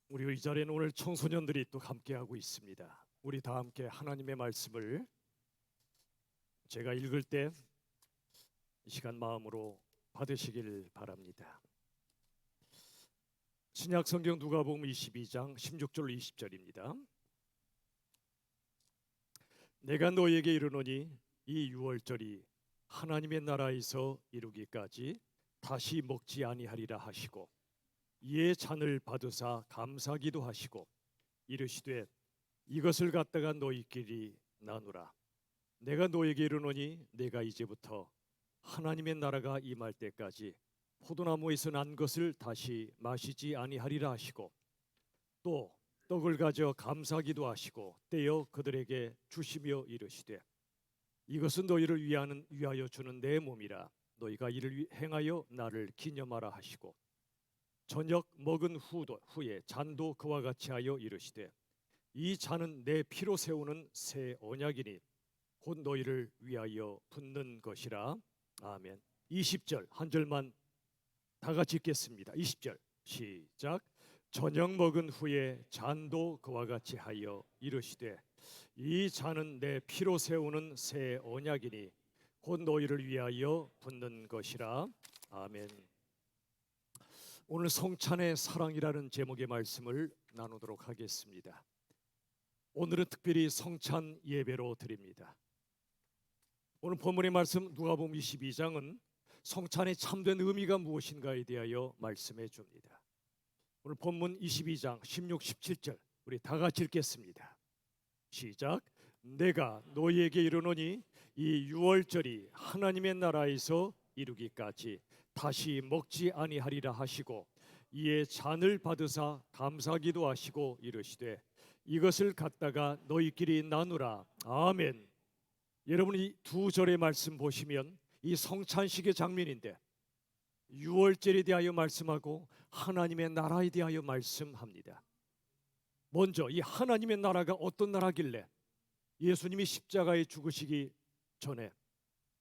우리 이 자리에는 오늘 청소년들이 또 함께하고 있습니다. 우리 다 함께 하나님의 말씀을 제가 읽을 때 이 시간 마음으로 받으시길 바랍니다. 신약성경 누가복음 22장 16절 20절입니다. 내가 너에게 이르노니 이 유월절이 하나님의 나라에서 이루기까지 다시 먹지 아니하리라 하시고 이에 잔을 받으사 감사기도 하시고 이르시되 이것을 갖다가 너희끼리 나누라. 내가 너에게 이르노니 내가 이제부터 하나님의 나라가 임할 때까지 포도나무에서 난 것을 다시 마시지 아니하리라 하시고 또 떡을 가져 감사기도 하시고 떼어 그들에게 주시며 이르시되 이것은 너희를 위하여 주는 내 몸이라. 너희가 이를 행하여 나를 기념하라 하시고 저녁 먹은 후에 잔도 그와 같이 하여 이르시되 이 잔은 내 피로 세우는 새 언약이니 곧 너희를 위하여 붓는 것이라. 아멘. 20절 한 절만 다 같이 읽겠습니다. 20절 시작. 저녁 먹은 후에 잔도 그와 같이 하여 이르시되 이 잔은 내 피로 세우는 새 언약이니 곧 너희를 위하여 붓는 것이라. 아멘. 오늘 성찬의 사랑이라는 제목의 말씀을 나누도록 하겠습니다. 오늘은 특별히 성찬 예배로 드립니다. 오늘 본문의 말씀 누가복음 22장은 성찬의 참된 의미가 무엇인가에 대하여 말씀해 줍니다. 오늘 본문 22장 16, 17절 우리 다 같이 읽겠습니다. 시작. 내가 너희에게 이르노니 이 유월절이 하나님의 나라에서 이루기까지 다시 먹지 아니하리라 하시고 이에 잔을 받으사 감사기도 하시고 이르시되 이것을 갖다가 너희끼리 나누라. 아멘. 여러분 이 두 절의 말씀 보시면 이 성찬식의 장면인데 유월절에 대하여 말씀하고 하나님의 나라에 대하여 말씀합니다. 먼저 이 하나님의 나라가 어떤 나라길래 예수님이 십자가에 죽으시기 전에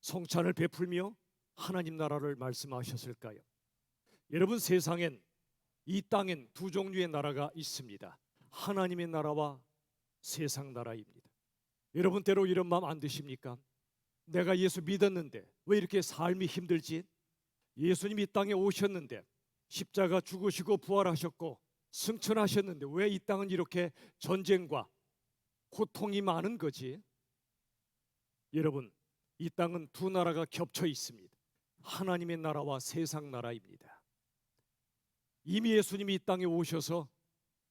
성찬을 베풀며 하나님 나라를 말씀하셨을까요? 여러분 세상엔 이 땅엔 두 종류의 나라가 있습니다. 하나님의 나라와 세상 나라입니다. 여러분 때로 이런 마음 안 드십니까? 내가 예수 믿었는데 왜 이렇게 삶이 힘들지? 예수님이 이 땅에 오셨는데 십자가 죽으시고 부활하셨고 승천하셨는데 왜 이 땅은 이렇게 전쟁과 고통이 많은 거지? 여러분 이 땅은 두 나라가 겹쳐 있습니다. 하나님의 나라와 세상 나라입니다. 이미 예수님이 이 땅에 오셔서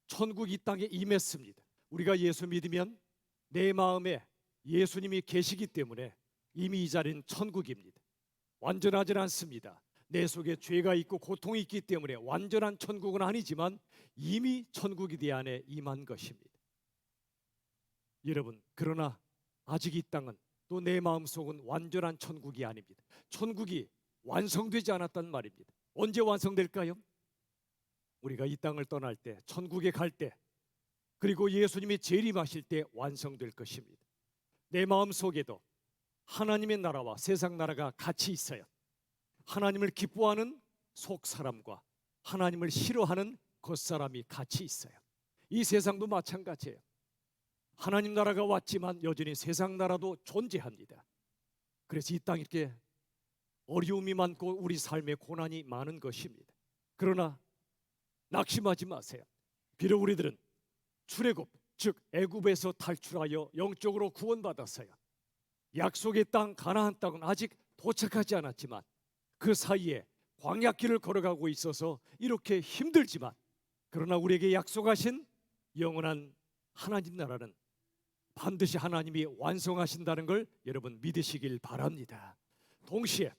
천국이 이 땅에 임했습니다. 우리가 예수 믿으면 내 마음에 예수님이 계시기 때문에 이미 이 자리는 천국입니다. 완전하진 않습니다. 내 속에 죄가 있고 고통이 있기 때문에 완전한 천국은 아니지만 이미 천국이 내 안에 임한 것입니다. 여러분 그러나 아직 이 땅은 또 내 마음속은 완전한 천국이 아닙니다. 천국이 완성되지 않았단 말입니다. 언제 완성될까요? 우리가 이 땅을 떠날 때, 천국에 갈 때, 그리고 예수님이 재림하실 때 완성될 것입니다. 내 마음속에도 하나님의 나라와 세상 나라가 같이 있어요. 하나님을 기뻐하는 속사람과 하나님을 싫어하는 겉사람이 같이 있어요. 이 세상도 마찬가지예요. 하나님 나라가 왔지만 여전히 세상 나라도 존재합니다. 그래서 이 땅 이렇게 어려움이 많고 우리 삶에 고난이 많은 것입니다. 그러나 낙심하지 마세요. 비록 우리들은 출애굽 즉 애굽에서 탈출하여 영적으로 구원받았어요. 약속의 땅 가나안 땅은 아직 도착하지 않았지만 그 사이에 광야길을 걸어가고 있어서 이렇게 힘들지만 그러나 우리에게 약속하신 영원한 하나님 나라는 반드시 하나님이 완성하신다는 걸 여러분 믿으시길 바랍니다. 동시에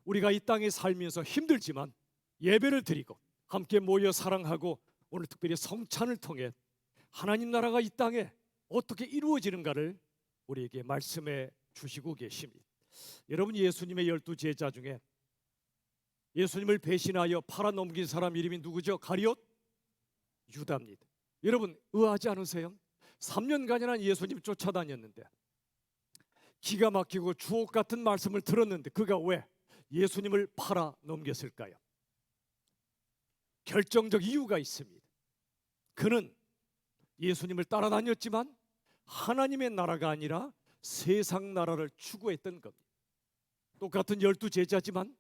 우리가 이 땅에 살면서 힘들지만 예배를 드리고 함께 모여 사랑하고 오늘 특별히 성찬을 통해 하나님 나라가 이 땅에 어떻게 이루어지는가를 우리에게 말씀해 주시고 계십니다. 여러분 예수님의 12제자 중에 예수님을 배신하여 팔아넘긴 사람 이름이 누구죠? 가룟 유다입니다. 여러분 의아하지 않으세요? 3년간이나 예수님 쫓아다녔는데 기가 막히고 주옥 같은 말씀을 들었는데 그가 왜 예수님을 팔아넘겼을까요? 결정적 이유가 있습니다. 그는 예수님을 따라다녔지만 하나님의 나라가 아니라 세상 나라를 추구했던 겁니다. 똑같은 12제자지만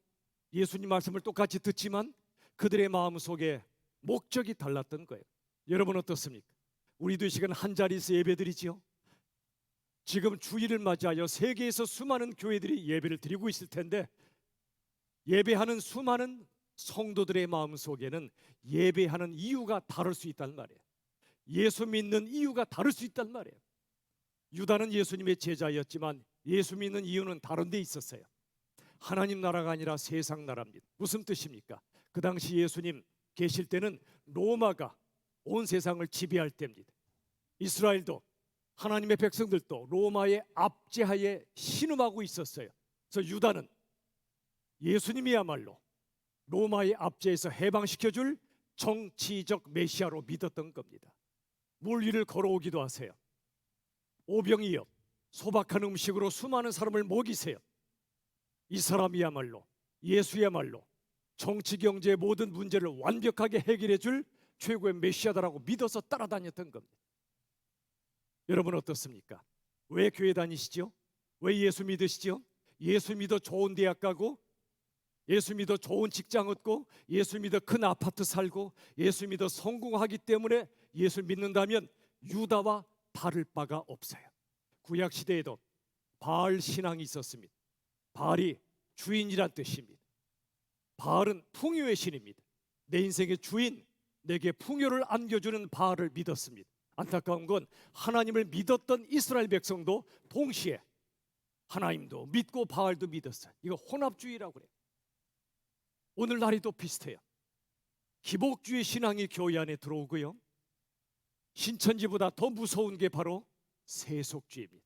예수님 말씀을 똑같이 듣지만 그들의 마음속에 목적이 달랐던 거예요. 여러분 어떻습니까? 우리도 이 시간 한자리에서 예배드리지요. 지금 주일을 맞이하여 세계에서 수많은 교회들이 예배를 드리고 있을 텐데 예배하는 수많은 성도들의 마음속에는 예배하는 이유가 다를 수 있단 말이에요. 예수 믿는 이유가 다를 수 있단 말이에요. 유다는 예수님의 제자였지만 예수 믿는 이유는 다른 데 있었어요. 하나님 나라가 아니라 세상 나라입니다. 무슨 뜻입니까? 그 당시 예수님 계실 때는 로마가 온 세상을 지배할 때입니다. 이스라엘도 하나님의 백성들도 로마의 압제하에 신음하고 있었어요. 그래서 유다는 예수님이야말로 로마의 압제에서 해방시켜줄 정치적 메시아로 믿었던 겁니다. 물 위를 걸어오기도 하세요. 오병이어 소박한 음식으로 수많은 사람을 먹이세요. 이 사람이야말로 예수야말로 정치 경제의 모든 문제를 완벽하게 해결해 줄 최고의 메시아다라고 믿어서 따라다녔던 겁니다. 여러분 어떻습니까? 왜 교회 다니시죠? 왜 예수 믿으시죠? 예수 믿어 좋은 대학 가고 예수 믿어 좋은 직장 얻고 예수 믿어 큰 아파트 살고 예수 믿어 성공하기 때문에 예수 믿는다면 유다와 다를 바가 없어요. 구약 시대에도 바알 신앙이 있었습니다. 바알이 주인이란 뜻입니다. 바알은 풍요의 신입니다. 내 인생의 주인, 내게 풍요를 안겨주는 바알을 믿었습니다. 안타까운 건 하나님을 믿었던 이스라엘 백성도 동시에 하나님도 믿고 바알도 믿었어요. 이거 혼합주의라고 그래요. 오늘날이 또 비슷해요. 기복주의 신앙이 교회 안에 들어오고요. 신천지보다 더 무서운 게 바로 세속주의입니다.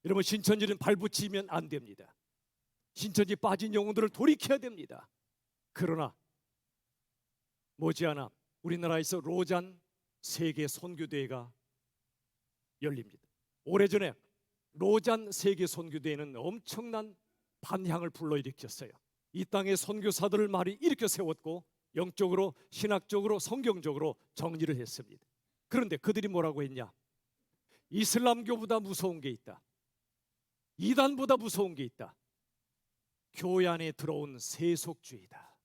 여러분 신천지는 발붙이면 안 됩니다. 신천지 빠진 영혼들을 돌이켜야 됩니다. 그러나 머지않아 우리나라에서 로잔 세계 선교대회가 열립니다. 오래전에 로잔 세계 선교대회는 엄청난 반향을 불러일으켰어요. 이 땅의 선교사들을 많이 일으켜 세웠고 영적으로 신학적으로 성경적으로 정리를 했습니다. 그런데 그들이 뭐라고 했냐? 이슬람교보다 무서운 게 있다. 이단보다 무서운 게 있다. 교회 안에 들어온 세속주의다.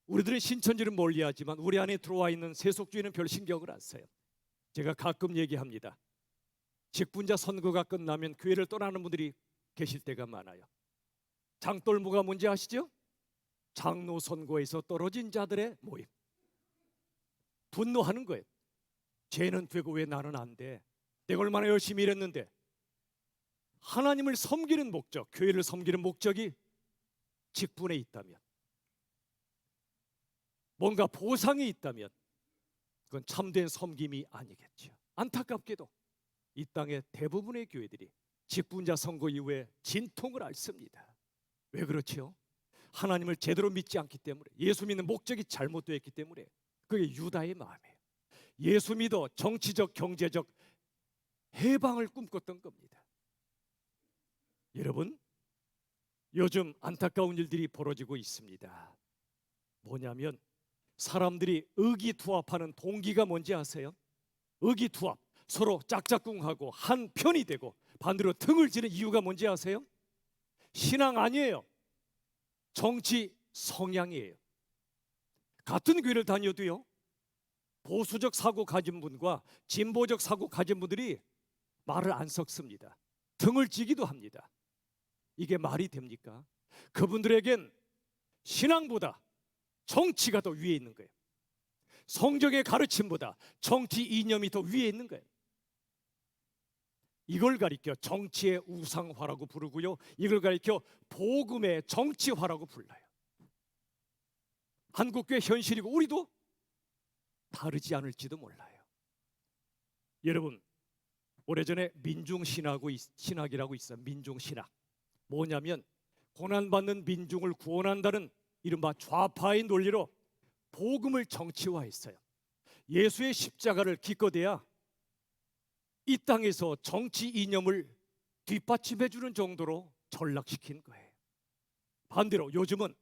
우리들은 신천지를 멀리하지만 우리 안에 들어와 있는 세속주의는 별 신경을 안 써요. 제가 가끔 얘기합니다. 직분자 선거가 끝나면 교회를 떠나는 분들이 계실 때가 많아요. 장돌무가 뭔지 아시죠? 장로 선거에서 떨어진 자들의 모임. 분노하는 거예요. 쟤는 되고 왜 나는 안 돼? 내가 얼마나 열심히 일했는데. 하나님을 섬기는 목적, 교회를 섬기는 목적이 직분에 있다면, 뭔가 보상이 있다면 그건 참된 섬김이 아니겠죠. 안타깝게도 이 땅의 대부분의 교회들이 직분자 선거 이후에 진통을 앓습니다. 왜 그렇죠? 하나님을 제대로 믿지 않기 때문에, 예수 믿는 목적이 잘못되었기 때문에. 그게 유다의 마음이에요. 예수 믿어 정치적 경제적 해방을 꿈꿨던 겁니다. 여러분 요즘 안타까운 일들이 벌어지고 있습니다. 뭐냐면 사람들이 의기투합하는 동기가 뭔지 아세요? 의기투합, 서로 짝짝꿍하고 한 편이 되고 반대로 등을 지는 이유가 뭔지 아세요? 신앙 아니에요. 정치 성향이에요. 같은 교회를 다녀도요, 보수적 사고 가진 분과 진보적 사고 가진 분들이 말을 안 섞습니다. 등을 지기도 합니다. 이게 말이 됩니까? 그분들에겐 신앙보다 정치가 더 위에 있는 거예요. 성경의 가르침보다 정치 이념이 더 위에 있는 거예요. 이걸 가리켜 정치의 우상화라고 부르고요, 이걸 가리켜 복음의 정치화라고 불러요. 한국교회 현실이고 우리도 다르지 않을지도 몰라요. 여러분 오래전에 민중신학이라고 있어요. 민중신학 뭐냐면 고난받는 민중을 구원한다는 이른바 좌파의 논리로 복음을 정치화했어요. 예수의 십자가를 기껏해야 이 땅에서 정치 이념을 뒷받침해 주는 정도로 전락시킨 거예요. 반대로 요즘은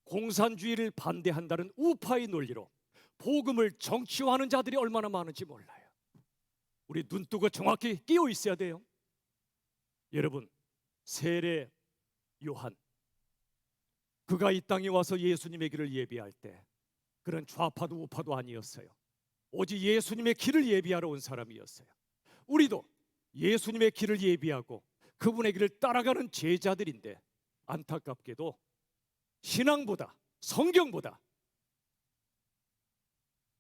공산주의를 반대한다는 우파의 논리로 복음을 정치화하는 자들이 얼마나 많은지 몰라요. 우리 눈뜨고 정확히 끼어 있어야 돼요. 여러분, 세례 요한, 그가 이 땅에 와서 예수님의 길을 예비할 때 그런 좌파도 우파도 아니었어요. 오직 예수님의 길을 예비하러 온 사람이었어요. 우리도 예수님의 길을 예비하고 그분의 길을 따라가는 제자들인데, 안타깝게도 신앙보다, 성경보다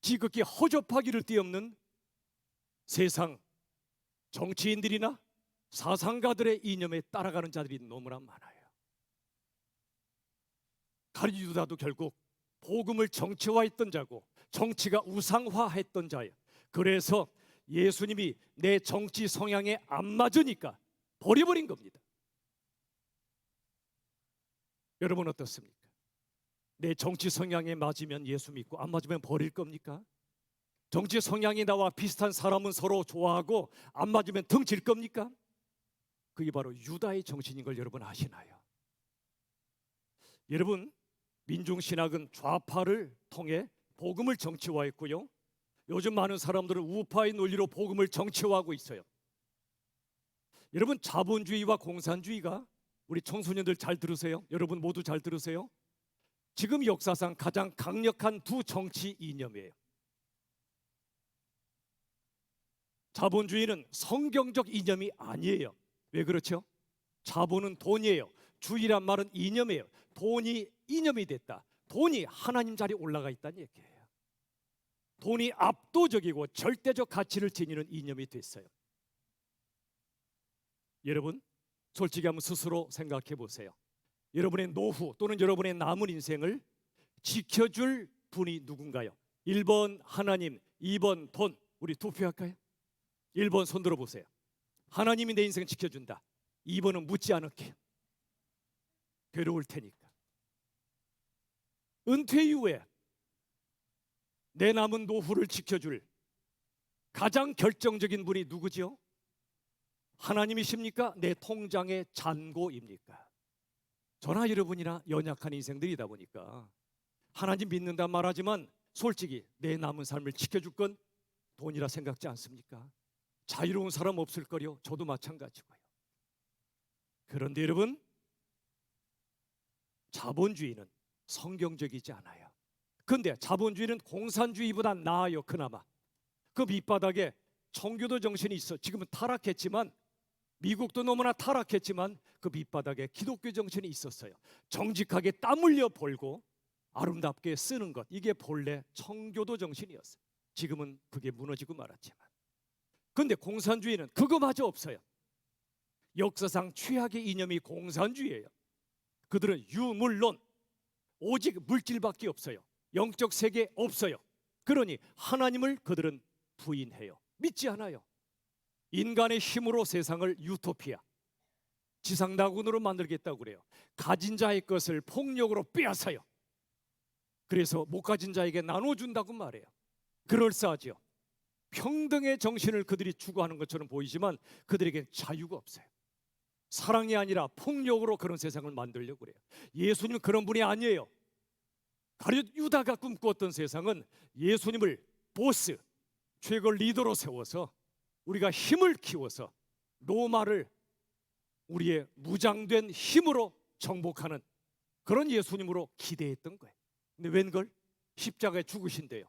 지극히 허접하기를 띠없는 세상 정치인들이나 사상가들의 이념에 따라가는 자들이 너무나 많아요. 가룟 유다도 결국 복음을 정치화했던 자고 정치가 우상화했던 자예요. 그래서 예수님이 내 정치 성향에 안 맞으니까 버려버린 겁니다. 여러분 어떻습니까? 내 정치 성향에 맞으면 예수 믿고 안 맞으면 버릴 겁니까? 정치 성향이 나와 비슷한 사람은 서로 좋아하고 안 맞으면 등질 겁니까? 그게 바로 유다의 정신인 걸 여러분 아시나요? 여러분, 민중신학은 좌파를 통해 복음을 정치화했고요, 요즘 많은 사람들은 우파의 논리로 복음을 정치화하고 있어요. 여러분, 자본주의와 공산주의가, 우리 청소년들 잘 들으세요. 여러분 모두 잘 들으세요. 지금 역사상 가장 강력한 두 정치 이념이에요. 자본주의는 성경적 이념이 아니에요. 왜 그렇죠? 자본은 돈이에요. 주의란 말은 이념이에요. 돈이 이념이 됐다. 돈이 하나님 자리에 올라가 있다는 얘기예요. 돈이 압도적이고 절대적 가치를 지니는 이념이 됐어요. 여러분, 솔직히 한번 스스로 생각해 보세요. 여러분의 노후 또는 여러분의 남은 인생을 지켜줄 분이 누군가요? 1번 하나님, 2번 돈. 우리 투표할까요? 1번 손 들어보세요. 하나님이 내 인생 지켜준다. 2번은 묻지 않을게요. 괴로울 테니까. 은퇴 이후에 내 남은 노후를 지켜줄 가장 결정적인 분이 누구죠? 하나님이십니까? 내 통장의 잔고입니까? 저나 여러분이나 연약한 인생들이다 보니까 하나님 믿는다 말하지만 솔직히 내 남은 삶을 지켜줄 건 돈이라 생각지 않습니까? 자유로운 사람 없을 거요. 저도 마찬가지고요. 그런데 여러분, 자본주의는 성경적이지 않아요. 그런데 자본주의는 공산주의보다 나아요. 그나마 그 밑바닥에 청교도 정신이 있어. 지금은 타락했지만, 미국도 너무나 타락했지만 그 밑바닥에 기독교 정신이 있었어요. 정직하게 땀 흘려 벌고 아름답게 쓰는 것, 이게 본래 청교도 정신이었어요. 지금은 그게 무너지고 말았지만. 그런데 공산주의는 그거마저 없어요. 역사상 최악의 이념이 공산주의예요. 그들은 유물론, 오직 물질밖에 없어요. 영적 세계 없어요. 그러니 하나님을 그들은 부인해요. 믿지 않아요. 인간의 힘으로 세상을 유토피아, 지상낙원으로 만들겠다고 그래요. 가진 자의 것을 폭력으로 빼앗아요. 그래서 못 가진 자에게 나눠준다고 말해요. 그럴싸하죠. 평등의 정신을 그들이 추구하는 것처럼 보이지만 그들에겐 자유가 없어요. 사랑이 아니라 폭력으로 그런 세상을 만들려고 그래요. 예수님은 그런 분이 아니에요. 가룟 유다가 꿈꾸었던 세상은 예수님을 보스, 최고 리더로 세워서 우리가 힘을 키워서 로마를 우리의 무장된 힘으로 정복하는 그런 예수님으로 기대했던 거예요. 근데 웬걸? 십자가에 죽으신대요.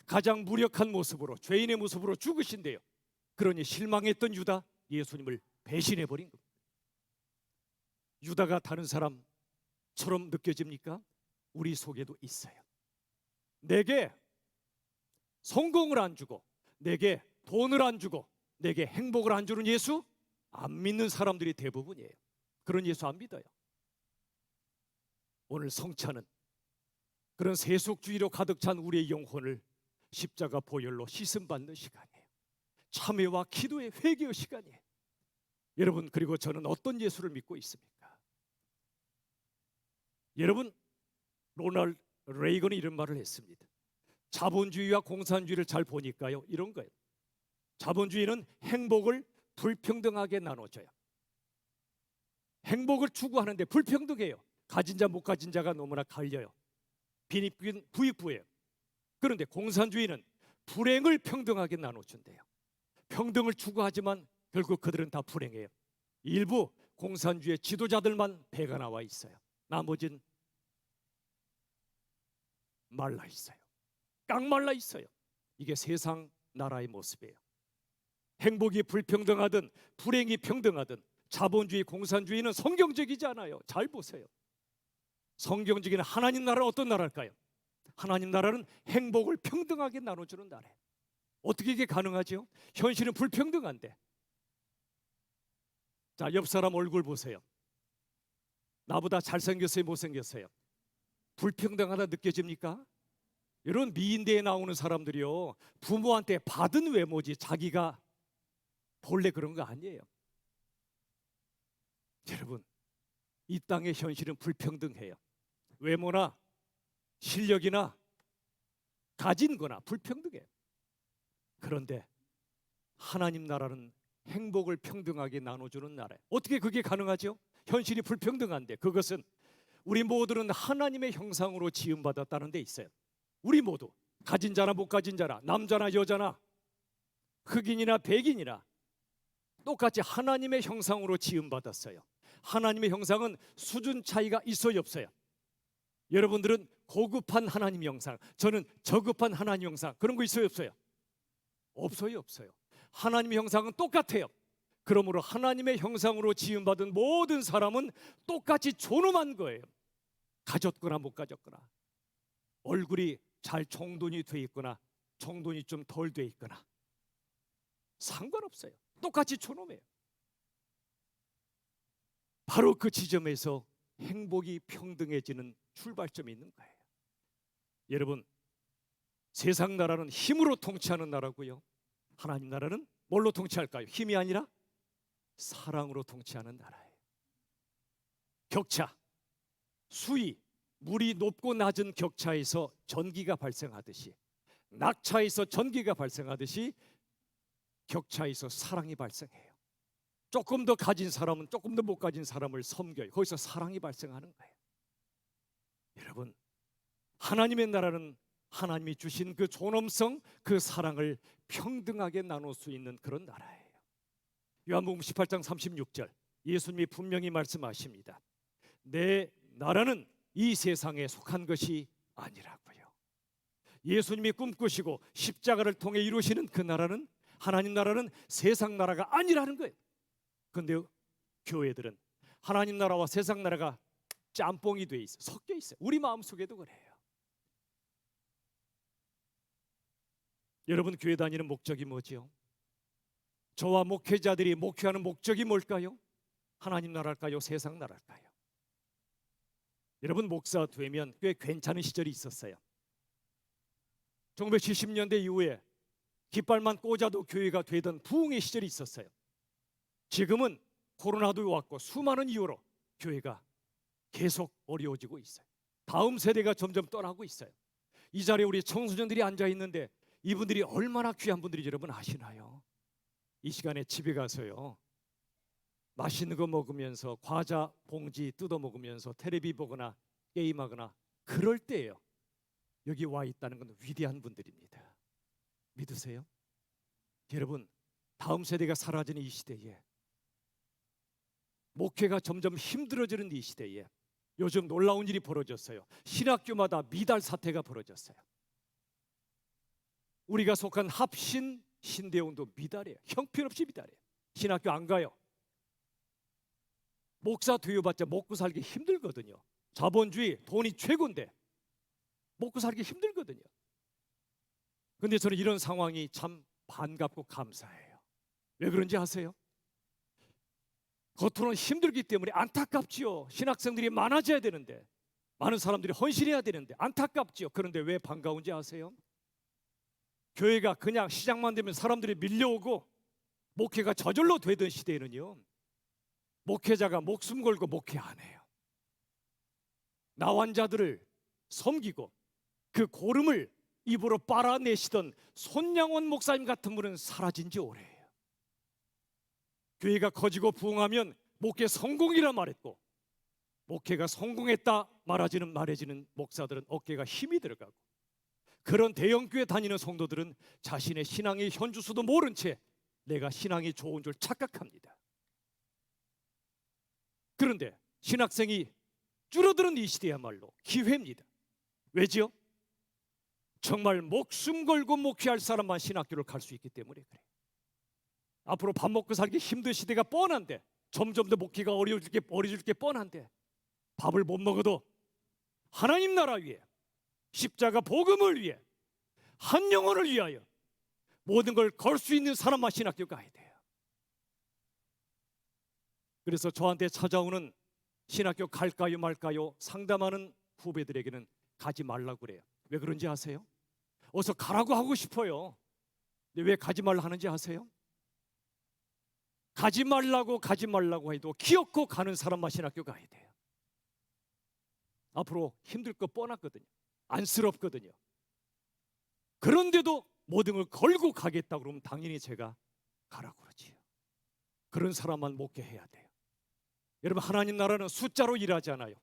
가장 무력한 모습으로, 죄인의 모습으로 죽으신대요. 그러니 실망했던 유다, 예수님을 배신해버린 겁니다. 유다가 다른 사람처럼 느껴집니까? 우리 속에도 있어요. 내게 성공을 안 주고, 내게 돈을 안 주고, 내게 행복을 안 주는 예수, 안 믿는 사람들이 대부분이에요. 그런 예수 안 믿어요. 오늘 성찬은 그런 세속주의로 가득 찬 우리의 영혼을 십자가 보혈로 씻음받는 시간이에요. 참회와 기도의 회개의 시간이에요. 여러분, 그리고 저는 어떤 예수를 믿고 있습니까? 여러분, 로널드 레이건이 이런 말을 했습니다. 자본주의와 공산주의를 잘 보니까요, 이런 거예요. 자본주의는 행복을 불평등하게 나눠줘요. 행복을 추구하는데 불평등해요. 가진 자 못 가진 자가 너무나 갈려요. 빈익빈 부익부예요. 그런데 공산주의는 불행을 평등하게 나눠준대요. 평등을 추구하지만 결국 그들은 다 불행해요. 일부 공산주의 지도자들만 배가 나와 있어요. 나머지는 말라 있어요. 깡말라 있어요. 이게 세상 나라의 모습이에요. 행복이 불평등하든 불행이 평등하든 자본주의, 공산주의는 성경적이지 않아요. 잘 보세요. 성경적인 하나님 나라는 어떤 나라일까요? 하나님 나라는 행복을 평등하게 나눠주는 나라예요. 어떻게 이게 가능하죠? 현실은 불평등한데. 자, 옆 사람 얼굴 보세요. 나보다 잘생겼어요, 못생겼어요? 불평등하다 느껴집니까? 이런 미인대에 나오는 사람들이요, 부모한테 받은 외모지 자기가 본래 그런 거 아니에요. 여러분, 이 땅의 현실은 불평등해요. 외모나 실력이나 가진 거나 불평등해요. 그런데 하나님 나라는 행복을 평등하게 나눠주는 나라예요. 어떻게 그게 가능하죠? 현실이 불평등한데 그것은 우리 모두는 하나님의 형상으로 지음받았다는 데 있어요. 우리 모두 가진 자나 못 가진 자나 남자나 여자나 흑인이나 백인이나 똑같이 하나님의 형상으로 지음받았어요. 하나님의 형상은 수준 차이가 있어요, 없어요? 여러분들은 고급한 하나님 형상, 저는 저급한 하나님 형상, 그런 거 있어요, 없어요? 없어요, 없어요. 하나님의 형상은 똑같아요. 그러므로 하나님의 형상으로 지음받은 모든 사람은 똑같이 존엄한 거예요. 가졌거나 못 가졌거나, 얼굴이 잘 정돈이 돼 있거나 정돈이 좀 덜 돼 있거나 상관없어요. 똑같이 존엄해요. 바로 그 지점에서 행복이 평등해지는 출발점이 있는 거예요. 여러분, 세상 나라는 힘으로 통치하는 나라고요, 하나님 나라는 뭘로 통치할까요? 힘이 아니라 사랑으로 통치하는 나라예요. 격차, 수위, 물이 높고 낮은 격차에서 전기가 발생하듯이, 낙차에서 전기가 발생하듯이 격차에서 사랑이 발생해요. 조금 더 가진 사람은 조금 더 못 가진 사람을 섬겨요. 거기서 사랑이 발생하는 거예요. 여러분, 하나님의 나라는 하나님이 주신 그 존엄성, 그 사랑을 평등하게 나눌 수 있는 그런 나라예요. 요한복음 18장 36절, 예수님이 분명히 말씀하십니다. 내 나라는 이 세상에 속한 것이 아니라고요. 예수님이 꿈꾸시고 십자가를 통해 이루시는 그 나라는, 하나님 나라는 세상 나라가 아니라는 거예요. 그런데 교회들은 하나님 나라와 세상 나라가 짬뽕이 돼 있어요. 섞여 있어요. 우리 마음속에도 그래요. 여러분, 교회 다니는 목적이 뭐죠? 저와 목회자들이 목회하는 목적이 뭘까요? 하나님 나라일까요? 세상 나라일까요? 여러분, 목사 되면 꽤 괜찮은 시절이 있었어요. 1970년대 이후에 깃발만 꽂아도 교회가 되던 부흥의 시절이 있었어요. 지금은 코로나도 왔고 수많은 이유로 교회가 계속 어려워지고 있어요. 다음 세대가 점점 떠나고 있어요. 이 자리에 우리 청소년들이 앉아 있는데 이분들이 얼마나 귀한 분들인지 여러분 아시나요? 이 시간에 집에 가서요, 맛있는 거 먹으면서 과자 봉지 뜯어 먹으면서 텔레비 보거나 게임하거나 그럴 때예요. 여기 와 있다는 건 위대한 분들입니다. 믿으세요? 여러분, 다음 세대가 사라지는 이 시대에, 목회가 점점 힘들어지는 이 시대에 요즘 놀라운 일이 벌어졌어요. 신학교마다 미달 사태가 벌어졌어요. 우리가 속한 합신 신대원도 미달이에요. 형편없이 미달이에요. 신학교 안 가요. 목사 되어봤자 먹고 살기 힘들거든요. 자본주의, 돈이 최고인데 먹고 살기 힘들거든요. 그런데 저는 이런 상황이 참 반갑고 감사해요. 왜 그런지 아세요? 겉으로는 힘들기 때문에 안타깝지요. 신학생들이 많아져야 되는데, 많은 사람들이 헌신해야 되는데 안타깝지요. 그런데 왜 반가운지 아세요? 교회가 그냥 시작만 되면 사람들이 밀려오고 목회가 저절로 되던 시대에는요, 목회자가 목숨 걸고 목회 안 해요. 나환자들을 섬기고 그 고름을 입으로 빨아내시던 손양원 목사님 같은 분은 사라진 지 오래예요. 교회가 커지고 부흥하면 목회 성공이라 말했고, 목회가 성공했다 말해지는 목사들은 어깨가 힘이 들어가고, 그런 대형교회 다니는 성도들은 자신의 신앙의 현주소도 모른 채 내가 신앙이 좋은 줄 착각합니다. 그런데 신학생이 줄어드는 이 시대야말로 기회입니다. 왜지요? 정말 목숨 걸고 목회할 사람만 신학교를 갈 수 있기 때문에 그래요. 앞으로 밥 먹고 살기 힘든 시대가 뻔한데, 점점 더 목회가 어려질 게 뻔한데, 밥을 못 먹어도 하나님 나라 위해, 십자가 복음을 위해, 한 영혼을 위하여 모든 걸 걸 수 있는 사람만 신학교 가야 돼요. 그래서 저한테 찾아오는 신학교 갈까요 말까요 상담하는 후배들에게는 가지 말라고 그래요. 왜 그런지 아세요? 어서 가라고 하고 싶어요. 근데 왜 가지 말라 하는지 아세요? 가지 말라고 해도 기어코 가는 사람만 신학교 가야 돼요. 앞으로 힘들 거 뻔하거든요. 안쓰럽거든요. 그런데도 모든 걸 걸고 가겠다 그러면 당연히 제가 가라고 그러지요. 그런 사람만 목회해야 돼요. 여러분, 하나님 나라는 숫자로 일하지 않아요.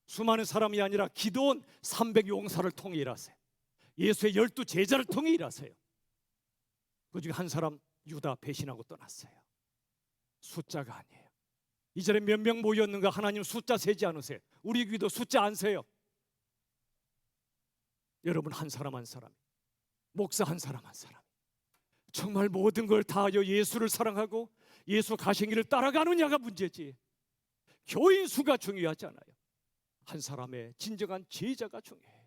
수많은 사람이 아니라 기도원 300용사를 통해 일하세요. 예수의 12 제자를 통해 일하세요. 그중에 한 사람 유다 배신하고 떠났어요. 숫자가 아니에요. 이 자리에 몇 명 모였는가? 하나님 숫자 세지 않으세요. 우리 교회도 숫자 안 세요. 여러분, 한 사람 한 사람, 목사 한 사람 한 사람, 정말 모든 걸 다하여 예수를 사랑하고 예수 가신 길을 따라가느냐가 문제지, 교인 수가 중요하지 않아요. 한 사람의 진정한 제자가 중요해요.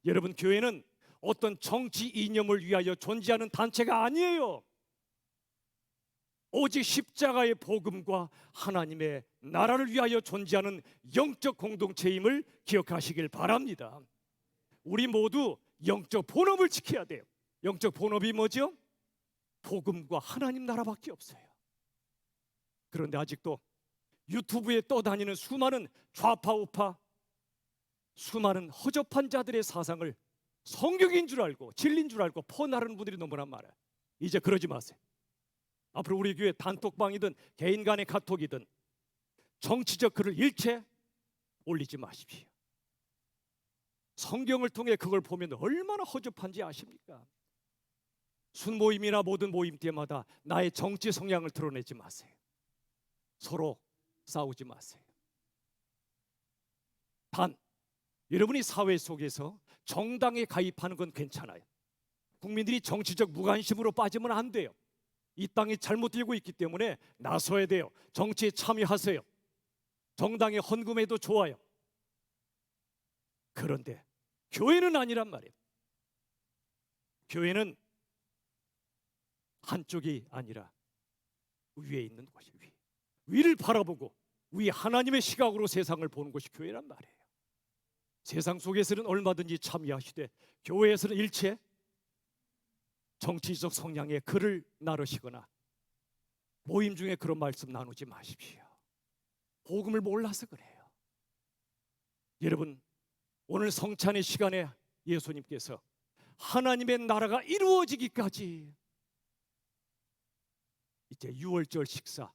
여러분, 교회는 어떤 정치 이념을 위하여 존재하는 단체가 아니에요. 오직 십자가의 복음과 하나님의 나라를 위하여 존재하는 영적 공동체임을 기억하시길 바랍니다. 우리 모두 영적 본업을 지켜야 돼요. 영적 본업이 뭐죠? 복음과 하나님 나라밖에 없어요. 그런데 아직도 유튜브에 떠다니는 수많은 좌파 우파, 수많은 허접한 자들의 사상을 성경인 줄 알고 진리인 줄 알고 퍼나르는 분들이 너무나 많아요. 이제 그러지 마세요. 앞으로 우리 교회 단톡방이든 개인 간의 카톡이든 정치적 글을 일체 올리지 마십시오. 성경을 통해 그걸 보면 얼마나 허접한지 아십니까? 순모임이나 모든 모임 때마다 나의 정치 성향을 드러내지 마세요. 서로 싸우지 마세요. 단, 여러분이 사회 속에서 정당에 가입하는 건 괜찮아요. 국민들이 정치적 무관심으로 빠지면 안 돼요. 이 땅이 잘못되고 있기 때문에 나서야 돼요. 정치에 참여하세요. 정당에 헌금해도 좋아요. 그런데 교회는 아니란 말이에요. 교회는 한쪽이 아니라 위에 있는 곳이 위를 바라보고 위 하나님의 시각으로 세상을 보는 것이 교회란 말이에요. 세상 속에서는 얼마든지 참여하시되 교회에서는 일체 정치적 성향의 글을 나르시거나 모임 중에 그런 말씀 나누지 마십시오. 복음을 몰라서 그래요. 여러분, 오늘 성찬의 시간에 예수님께서 하나님의 나라가 이루어지기까지 이제 유월절 식사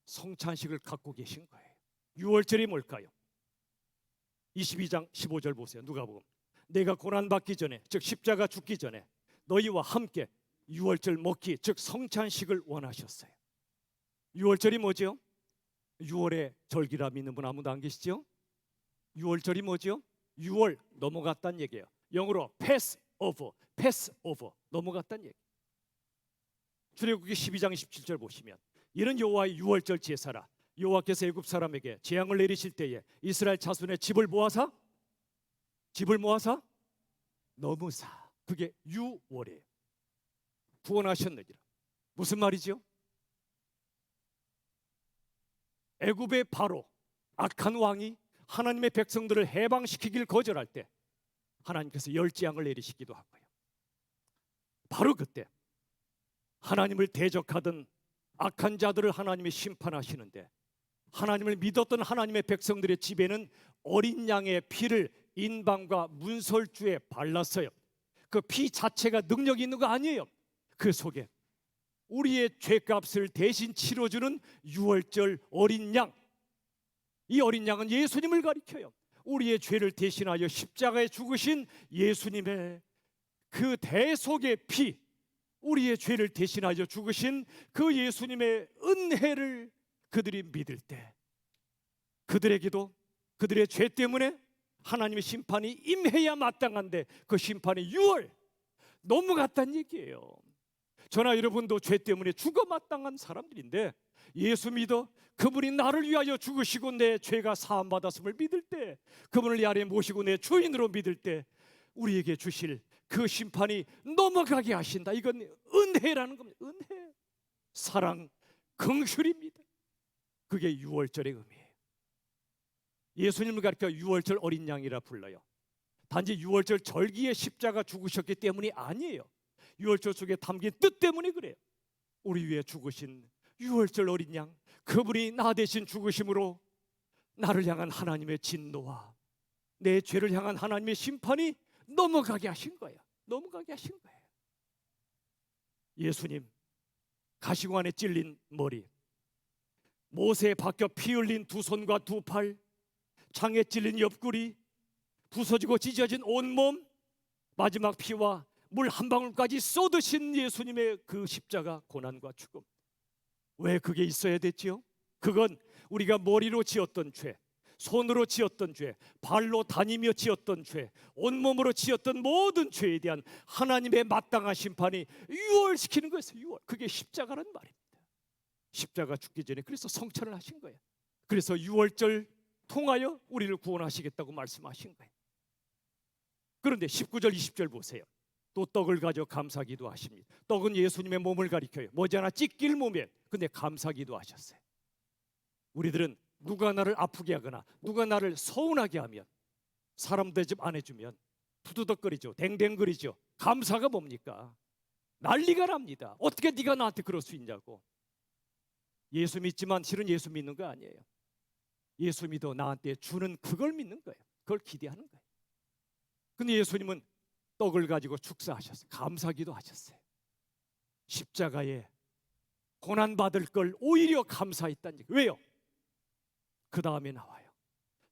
성찬식을 갖고 계신 거예요. 유월절이 뭘까요? 22장 15절 보세요. 누가복음. 내가 고난받기 전에, 즉 십자가 죽기 전에 너희와 함께 유월절 먹기, 즉 성찬식을 원하셨어요. 유월절이 뭐죠? 6월의 절기라 믿는 분 아무도 안 계시죠? 유월절이 뭐죠? 6월 넘어갔다는 얘기예요. 영어로 패스 오버 넘어갔다는 얘기. 출애굽기 12장 27절 보시면 이는 여호와의 유월절 제사라. 여호와께서 애굽 사람에게 재앙을 내리실 때에 이스라엘 자손의 집을 모아사 너무사. 그게 유월이에요. 구원하셨느니라. 무슨 말이죠? 애굽의 바로 악한 왕이 하나님의 백성들을 해방시키길 거절할 때 하나님께서 열재앙을 내리시기도 하고요. 바로 그때 하나님을 대적하던 악한 자들을 하나님이 심판하시는데 하나님을 믿었던 하나님의 백성들의 집에는 어린 양의 피를 인방과 문설주에 발랐어요. 그 피 자체가 능력이 있는 거 아니에요. 그 속에 우리의 죄값을 대신 치러주는 유월절 어린 양, 이 어린 양은 예수님을 가리켜요. 우리의 죄를 대신하여 십자가에 죽으신 예수님의 그 대속의 피, 우리의 죄를 대신하여 죽으신 그 예수님의 은혜를 그들이 믿을 때, 그들에게도 그들의 죄 때문에 하나님의 심판이 임해야 마땅한데 그 심판이 6월 넘어갔다는 얘기예요. 저나 여러분도 죄 때문에 죽어 마땅한 사람들인데 예수 믿어 그분이 나를 위하여 죽으시고 내 죄가 사함받았음을 믿을 때, 그분을 내 아래 모시고 내 주인으로 믿을 때 우리에게 주실 그 심판이 넘어가게 하신다. 이건 은혜라는 겁니다. 은혜, 사랑, 긍휼입니다. 그게 6월절의 의미예요. 예수님을 가리켜 6월절 어린 양이라 불러요. 단지 6월절 절기에 십자가 죽으셨기 때문이 아니에요. 6월절 속에 담긴 뜻 때문에 그래요. 우리 위해 죽으신 6월절 어린 양, 그분이 나 대신 죽으심으로 나를 향한 하나님의 진노와 내 죄를 향한 하나님의 심판이 넘어가게 하신 거예요. 넘어가게 하신 거예요. 예수님 가시관에 찔린 머리, 못에 박혀 피 흘린 두 손과 두 팔, 창에 찔린 옆구리, 부서지고 찢어진 온몸, 마지막 피와 물 한 방울까지 쏟으신 예수님의 그 십자가 고난과 죽음, 왜 그게 있어야 됐지요? 그건 우리가 머리로 지었던 죄, 손으로 지었던 죄, 발로 다니며 지었던 죄, 온몸으로 지었던 모든 죄에 대한 하나님의 마땅한 심판이 유월시키는 거였어요. 유월. 그게 십자가라는 말입니다. 십자가 죽기 전에 그래서 성찬을 하신 거예요. 그래서 유월절 통하여 우리를 구원하시겠다고 말씀하신 거예요. 그런데 19절 20절 보세요. 또 떡을 가져 감사기도 하십니다. 떡은 예수님의 몸을 가리켜요. 머지않아 찢길 몸에, 근데 감사기도 하셨어요. 우리들은 누가 나를 아프게 하거나 누가 나를 서운하게 하면, 사람 대접 안 해주면 투두덕거리죠. 댕댕거리죠. 감사가 뭡니까? 난리가 납니다. 어떻게 네가 나한테 그럴 수 있냐고. 예수 믿지만 실은 예수 믿는 거 아니에요. 예수 믿어 나한테 주는 그걸 믿는 거예요. 그걸 기대하는 거예요. 근데 예수님은 떡을 가지고 축사하셨어요. 감사기도 하셨어요. 십자가에 고난받을 걸 오히려 감사했다는 얘기. 왜요? 그 다음에 나와요.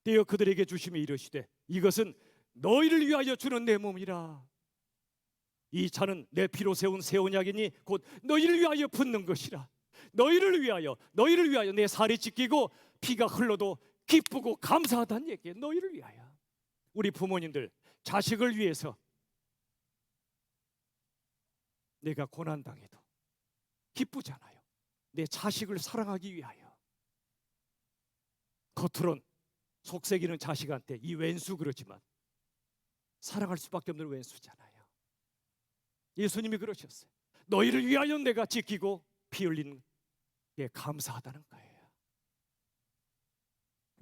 떼어 그들에게 주시며 이르시되 이것은 너희를 위하여 주는 내 몸이라. 이 잔은 내 피로 세운 새 언약이니 곧 너희를 위하여 붓는 것이라. 너희를 위하여 내 살이 찢기고 피가 흘러도 기쁘고 감사하다는 얘기예요. 너희를 위하여. 우리 부모님들 자식을 위해서 내가 고난당해도 기쁘잖아요. 내 자식을 사랑하기 위하여. 겉으론 속색이는 자식한테 이 왼수 그러지만 사랑할 수밖에 없는 왼수잖아요. 예수님이 그러셨어요. 너희를 위하여 내가 지키고 피 흘린 게 감사하다는 거예요.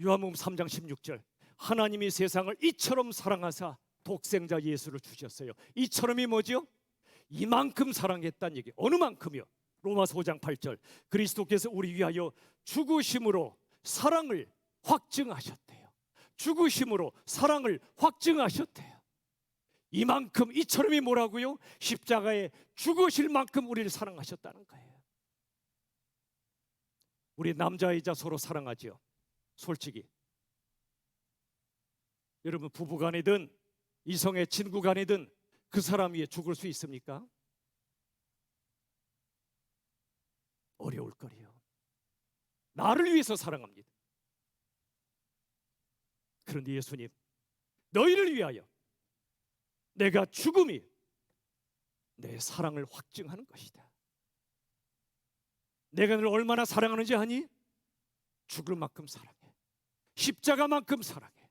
요한복음 3장 16절 하나님이 세상을 이처럼 사랑하사 독생자 예수를 주셨어요. 이처럼이 뭐죠? 이만큼 사랑했다는 얘기. 어느 만큼이요? 로마서 5장 8절 그리스도께서 우리 위하여 죽으심으로 사랑을 확증하셨대요. 죽으심으로 사랑을 확증하셨대요. 이만큼, 이처럼이 뭐라고요? 십자가에 죽으실 만큼 우리를 사랑하셨다는 거예요. 우리 남자이자 서로 사랑하지요. 솔직히 여러분 부부간이든 이성의 친구간이든 그 사람 위해 죽을 수 있습니까? 어려울 거리요. 나를 위해서 사랑합니다. 그런데 예수님 너희를 위하여 내가 죽음이 내 사랑을 확증하는 것이다. 내가 너를 얼마나 사랑하는지 아니? 죽을 만큼 사랑해. 십자가만큼 사랑해.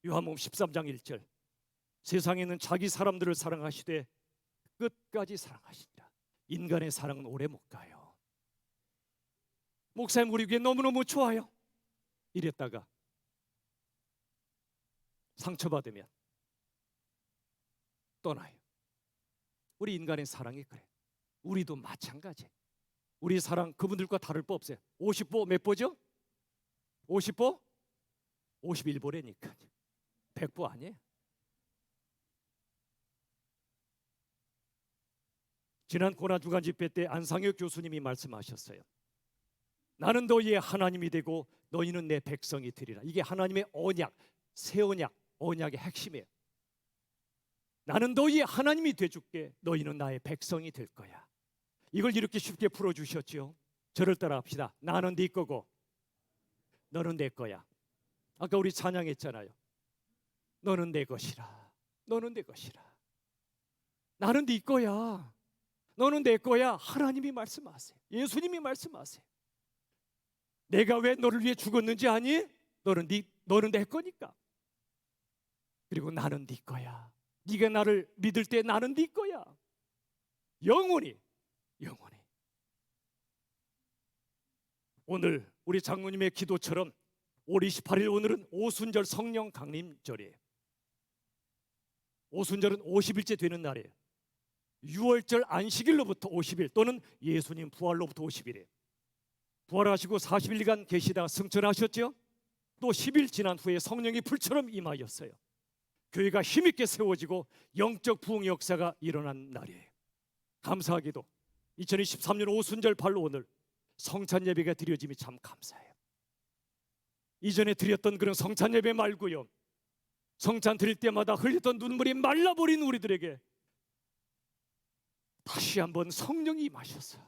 요한복음 13장 1절 세상에는 자기 사람들을 사랑하시되 끝까지 사랑하시니라. 인간의 사랑은 오래 못 가요. 목사님 우리 교회 너무너무 좋아요 이랬다가 상처받으면 떠나요. 우리 인간의 사랑이 그래. 우리도 마찬가지. 우리 사랑 그분들과 다를 바 없어요. 50보 몇 보죠? 50보? 51보라니까요. 100보 아니에요. 지난 고난주간 집회 때 안상혁 교수님이 말씀하셨어요. 나는 너희의 하나님이 되고 너희는 내 백성이 되리라. 이게 하나님의 언약, 새 언약, 언약의 핵심이에요. 나는 너희의 하나님이 돼줄게. 너희는 나의 백성이 될 거야. 이걸 이렇게 쉽게 풀어주셨죠. 저를 따라합시다. 나는 네 거고 너는 내 거야. 아까 우리 찬양했잖아요. 너는 내 것이라. 너는 내 것이라. 나는 네 거야. 너는 내 거야. 하나님이 말씀하세요. 예수님이 말씀하세요. 내가 왜 너를 위해 죽었는지 아니? 너는 내 거니까. 그리고 나는 네 거야. 네가 나를 믿을 때 나는 네 거야. 영원히. 오늘 우리 장로님의 기도처럼 5월 28일 오늘은 오순절 성령 강림절이에요. 오순절은 50일째 되는 날이에요. 6월절 안식일로부터 50일 또는 예수님 부활로부터 50일이에요. 부활하시고 40일간 계시다가 승천하셨죠. 또 10일 지난 후에 성령이 불처럼 임하였어요. 교회가 힘있게 세워지고 영적 부흥 역사가 일어난 날이에요. 감사하게도 2023년 오순절 발로 오늘 성찬 예배가 드려짐이 참 감사해요. 이전에 드렸던 그런 성찬 예배 말고요, 성찬 드릴 때마다 흘렸던 눈물이 말라버린 우리들에게 다시 한번 성령이 임하셔서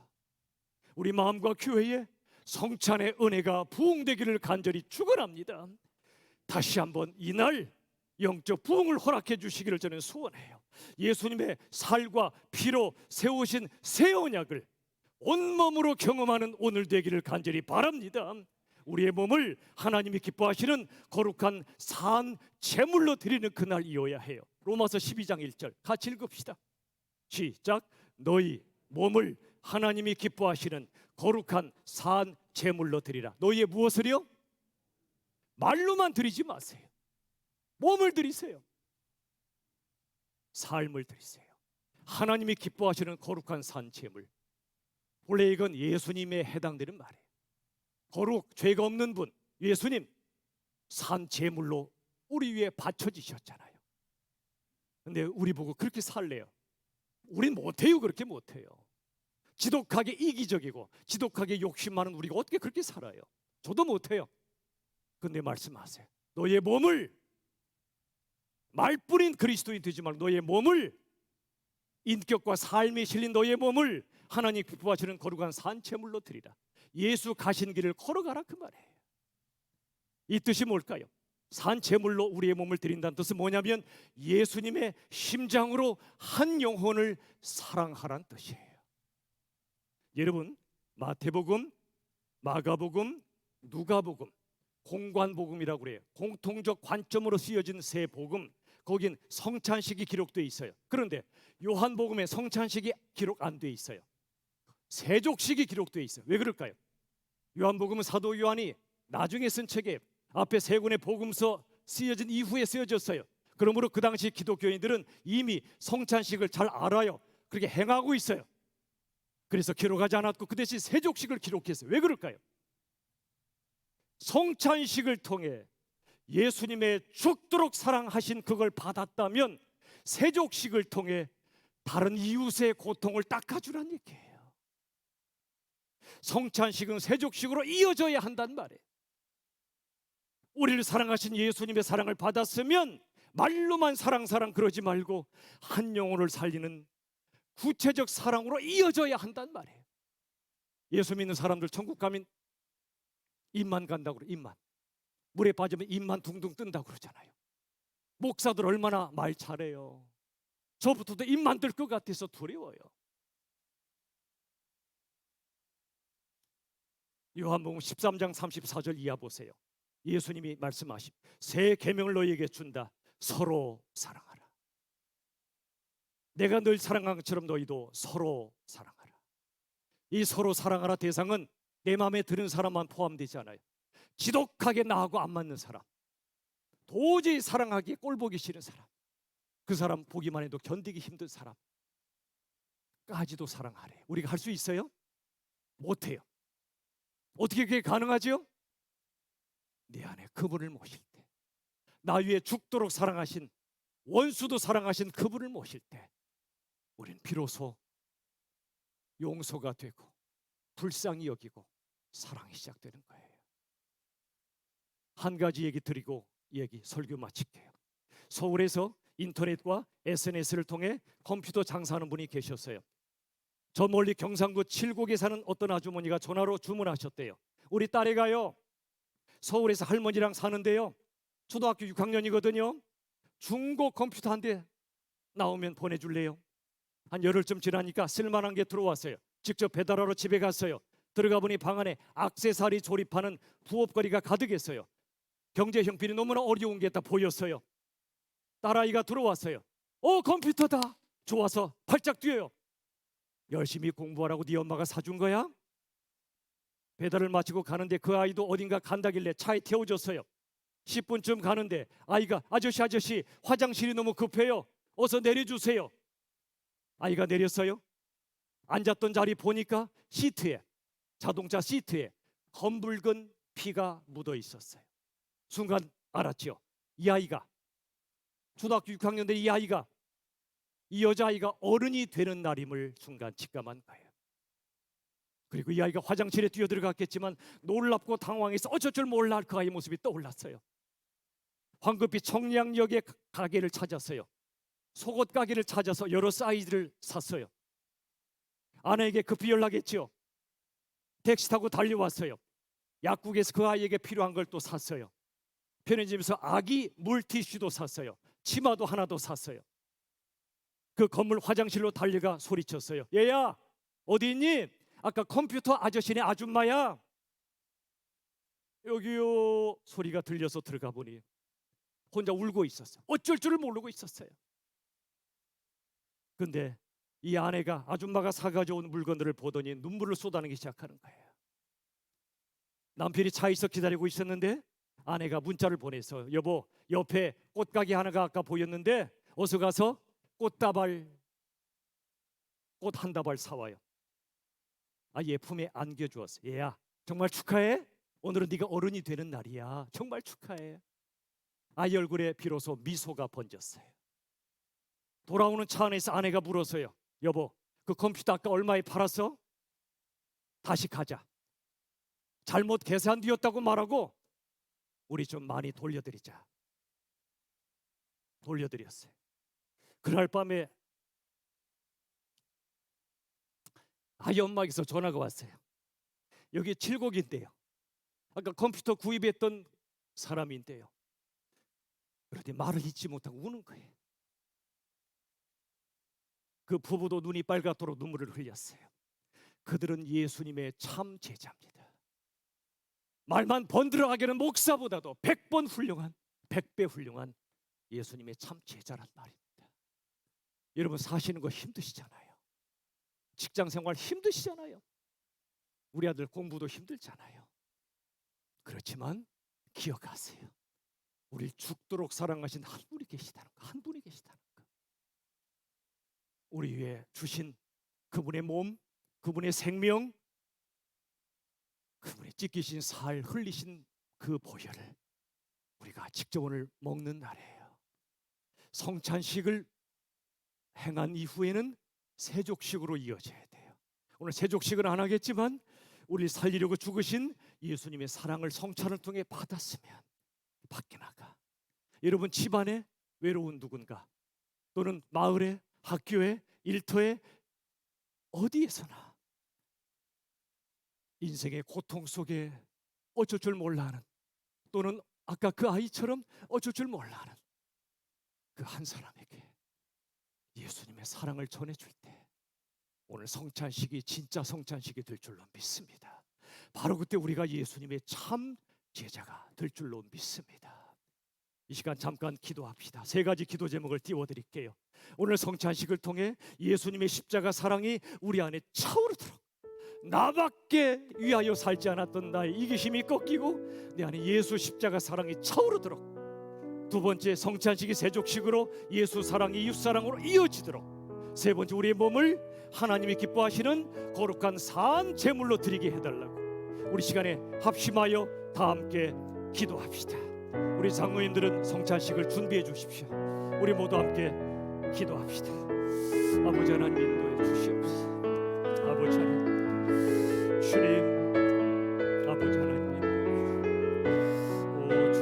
우리 마음과 교회에 성찬의 은혜가 부흥되기를 간절히 축원합니다. 다시 한번 이날 영적 부흥을 허락해 주시기를 저는 소원해요. 예수님의 살과 피로 세우신 새 언약을 온몸으로 경험하는 오늘 되기를 간절히 바랍니다. 우리의 몸을 하나님이 기뻐하시는 거룩한 산 제물로 드리는 그날이어야 해요. 로마서 12장 1절 같이 읽읍시다. 시작. 너희 몸을 하나님이 기뻐하시는 거룩한 산 제물로 드리라. 너희의 무엇을요? 말로만 드리지 마세요. 몸을 드리세요. 삶을 드리세요. 하나님이 기뻐하시는 거룩한 산 제물. 원래 이건 예수님에 해당되는 말이에요. 거룩, 죄가 없는 분 예수님 산 제물로 우리 위에 바쳐지셨잖아요. 근데 우리 보고 그렇게 살래요? 우린 못해요. 그렇게 못해요. 지독하게 이기적이고 지독하게 욕심 많은 우리가 어떻게 그렇게 살아요? 저도 못해요. 근데 말씀하세요. 너의 몸을, 말뿐인 그리스도인 되지 말고 너의 몸을, 인격과 삶이 실린 너의 몸을 하나님 기뻐하시는 거룩한 산채물로 드리라. 예수 가신 길을 걸어가라 그 말이에요. 이 뜻이 뭘까요? 산채물로 우리의 몸을 드린다는 뜻은 뭐냐면 예수님의 심장으로 한 영혼을 사랑하라는 뜻이에요. 여러분, 마태복음, 마가복음, 누가복음, 공관복음이라고 그래요. 공통적 관점으로 쓰여진 세 복음, 거긴 성찬식이 기록되어 있어요. 그런데 요한복음에 성찬식이 기록 안 돼 있어요. 세족식이 기록되어 있어요. 왜 그럴까요? 요한복음은 사도 요한이 나중에 쓴 책에 앞에 세 권의 복음서 쓰여진 이후에 쓰여졌어요. 그러므로 그 당시 기독교인들은 이미 성찬식을 잘 알아요. 그렇게 행하고 있어요. 그래서 기록하지 않았고 그 대신 세족식을 기록했어요. 왜 그럴까요? 성찬식을 통해 예수님의 죽도록 사랑하신 그걸 받았다면 세족식을 통해 다른 이웃의 고통을 닦아주라는 얘기예요. 성찬식은 세족식으로 이어져야 한단 말이에요. 우리를 사랑하신 예수님의 사랑을 받았으면 말로만 사랑 그러지 말고 한 영혼을 살리는 구체적 사랑으로 이어져야 한단 말이에요. 예수 믿는 사람들 천국 가면 입만 간다고 그래요. 입만. 물에 빠지면 입만 둥둥 뜬다고 그러잖아요. 목사들 얼마나 말 잘해요. 저부터도 입만 뜰 것 같아서 두려워요. 요한복음 13장 34절 이하 보세요. 예수님이 말씀하신 새 계명을 너희에게 준다. 서로 사랑하라. 내가 늘 사랑한 것처럼 너희도 서로 사랑하라. 이 서로 사랑하라 대상은 내 마음에 드는 사람만 포함되지 않아요. 지독하게 나하고 안 맞는 사람, 도저히 사랑하기에 꼴보기 싫은 사람, 그 사람 보기만 해도 견디기 힘든 사람까지도 사랑하래. 우리가 할 수 있어요? 못해요. 어떻게 그게 가능하죠? 내 안에 그분을 모실 때, 나 위에 죽도록 사랑하신, 원수도 사랑하신 그분을 모실 때 우린 비로소 용서가 되고 불쌍히 여기고 사랑이 시작되는 거예요. 한 가지 얘기 드리고 얘기 설교 마칠게요. 서울에서 인터넷과 SNS를 통해 컴퓨터 장사하는 분이 계셨어요. 저 멀리 경상도 칠곡에 사는 어떤 아주머니가 전화로 주문하셨대요. 우리 딸애가요, 서울에서 할머니랑 사는데요, 초등학교 6학년이거든요. 중고 컴퓨터 한 대 나오면 보내줄래요? 한 열흘쯤 지나니까 쓸만한 게 들어왔어요. 직접 배달하러 집에 갔어요. 들어가 보니 방 안에 액세서리 조립하는 부업거리가 가득했어요. 경제 형편이 너무나 어려운 게 다 보였어요. 딸아이가 들어왔어요. 컴퓨터다. 좋아서 팔짝 뛰어요. 열심히 공부하라고 네 엄마가 사준 거야? 배달을 마치고 가는데 그 아이도 어딘가 간다길래 차에 태워줬어요. 10분쯤 가는데 아이가 아저씨 화장실이 너무 급해요. 어서 내려주세요. 아이가 내렸어요. 앉았던 자리 보니까 시트에, 자동차 시트에 검붉은 피가 묻어 있었어요. 순간 알았죠. 이 아이가, 초등학교 6학년 된 이 아이가, 이 여자아이가 어른이 되는 날임을 순간 직감한 거예요. 그리고 이 아이가 화장실에 뛰어들어갔겠지만 놀랍고 당황해서 어쩔 줄 몰라 그 아이의 모습이 떠올랐어요. 황급히 청량역의 가게를 찾았어요. 속옷 가게를 찾아서 여러 사이즈를 샀어요. 아내에게 급히 연락했죠. 택시 타고 달려왔어요. 약국에서 그 아이에게 필요한 걸 또 샀어요. 편의점에서 아기 물티슈도 샀어요. 치마도 하나 더 샀어요. 그 건물 화장실로 달려가 소리쳤어요. 얘야, 어디 있니? 아까 컴퓨터 아저씨네 아줌마야. 여기요. 소리가 들려서 들어가 보니 혼자 울고 있었어요. 어쩔 줄을 모르고 있었어요. 근데 이 아내가, 아줌마가 사가져온 물건들을 보더니 눈물을 쏟아내기 시작하는 거예요. 남편이 차에서 기다리고 있었는데 아내가 문자를 보내서, 여보, 옆에 꽃가게 하나가 아까 보였는데 어서 가서 꽃 한 다발 사와요. 얘 품에 안겨주었어요. 얘야, 정말 축하해. 오늘은 네가 어른이 되는 날이야. 정말 축하해. 아이 얼굴에 비로소 미소가 번졌어요. 돌아오는 차 안에서 아내가 물었어요. 여보, 그 컴퓨터 아까 얼마에 팔았어? 다시 가자. 잘못 계산되었다고 말하고 우리 좀 많이 돌려드리자. 돌려드렸어요. 그날 밤에 아이 엄마에게서 전화가 왔어요. 여기 칠곡인데요, 아까 컴퓨터 구입했던 사람인데요. 그런데 말을 잇지 못하고 우는 거예요. 그 부부도 눈이 빨갛도록 눈물을 흘렸어요. 그들은 예수님의 참 제자입니다. 말만 번들어가기는 목사보다도 100번 훌륭한, 100배 훌륭한 예수님의 참 제자란 말입니다. 여러분, 사시는 거 힘드시잖아요. 직장생활 힘드시잖아요. 우리 아들 공부도 힘들잖아요. 그렇지만 기억하세요. 우리를 죽도록 사랑하신 한 분이 계시다는 거, 한 분이 계시다는 거. 우리 위해 주신 그분의 몸, 그분의 생명, 그분의 찢기신 살, 흘리신 그 보혈을 우리가 직접 오늘 먹는 날이에요. 성찬식을 행한 이후에는 세족식으로 이어져야 돼요. 오늘 세족식은 안 하겠지만 우리를 살리려고 죽으신 예수님의 사랑을 성찬을 통해 받았으면 밖에 나가. 여러분, 집안에 외로운 누군가, 또는 마을에, 학교에, 일터에, 어디에서나 인생의 고통 속에 어쩔 줄 몰라 하는, 또는 아까 그 아이처럼 어쩔 줄 몰라 하는 그 한 사람에게 예수님의 사랑을 전해줄 때 오늘 성찬식이 진짜 성찬식이 될 줄로 믿습니다. 바로 그때 우리가 예수님의 참 제자가 될 줄로 믿습니다. 이 시간 잠깐 기도합시다. 세 가지 기도 제목을 띄워드릴게요. 오늘 성찬식을 통해 예수님의 십자가 사랑이 우리 안에 차오르도록, 나밖에 위하여 살지 않았던 나의 이기심이 꺾이고 내 안에 예수 십자가 사랑이 차오르도록, 두 번째, 성찬식이 세족식으로 예수 사랑이 이웃 사랑으로 이어지도록, 세 번째, 우리의 몸을 하나님이 기뻐하시는 거룩한 산 제물로 드리게 해달라고 우리 시간에 합심하여 다 함께 기도합시다. 우리 장로님들은 성찬식을 준비해 주십시오. 우리 모두 함께 기도합시다. 아버지 하나님, 인도해 주시옵소서. 아버지 하나님, 주님, 아버지 하나님, 인도해 주시옵소서.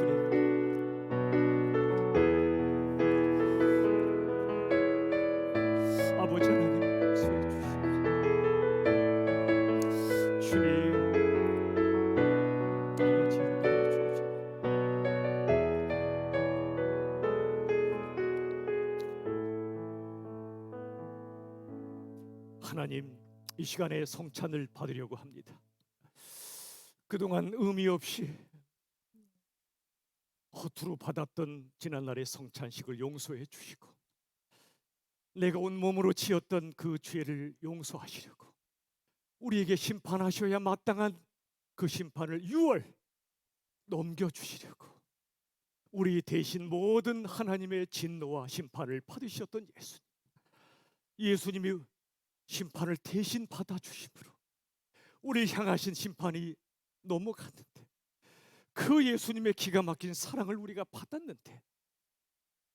하나님, 이 시간에 성찬을 받으려고 합니다. 그동안 의미 없이 허투루 받았던 지난날의 성찬식을 용서해 주시고, 내가 온몸으로 지었던 그 죄를 용서하시려고 우리에게 심판하셔야 마땅한 그 심판을 6월 넘겨주시려고 우리 대신 모든 하나님의 진노와 심판을 받으셨던 예수님이 심판을 대신 받아주심으로 우리 향하신 심판이 넘어갔는데, 그 예수님의 기가 막힌 사랑을 우리가 받았는데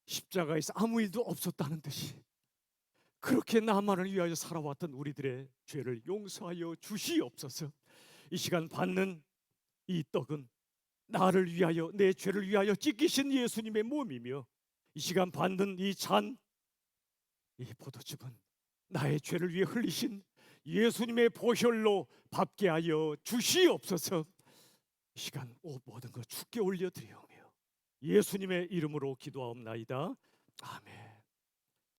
십자가에서 아무 일도 없었다는 듯이 그렇게 나만을 위하여 살아왔던 우리들의 죄를 용서하여 주시옵소서. 이 시간 받는 이 떡은 나를 위하여, 내 죄를 위하여 찢기신 예수님의 몸이며, 이 시간 받는 이 잔, 이 포도즙은 나의 죄를 위해 흘리신 예수님의 보혈로 받게 하여 주시옵소서. 이 시간 모든 것 주께 올려드리오며 예수님의 이름으로 기도하옵나이다. 아멘.